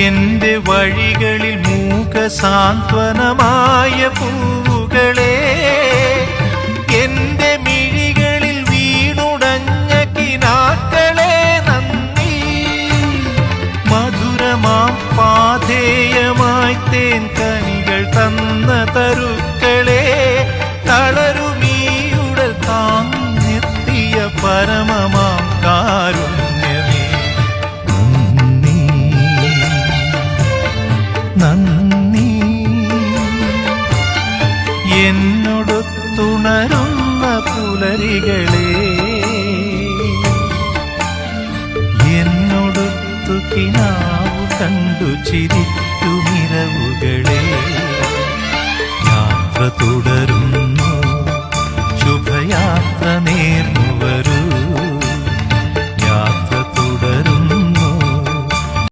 എന്റെ വഴികളിൽ മൂകസാന്ത്വനമായ പൂവുകളെ, എന്റെ മിഴികളിൽ വീണുടഞ്ഞ കിനാക്കളെ നന്ദി. മധുരമാം പാധേയമായി തേൻ കനികൾ തന്ന തരുക്കളെ, തളരുമീയുടൽ താങ്ങെത്തിയ പരമമാം കാരുണ്യമേ നന്ദി. എന്നോടൊത്തുണരുന്ന പുലരികളെ, എന്നോടൊത്തു കിനാവു കണ്ടു ചിരിക്കുമിരവുകളെ, യാത്ര തുടരുന്നു ശുഭയാത്ര നേ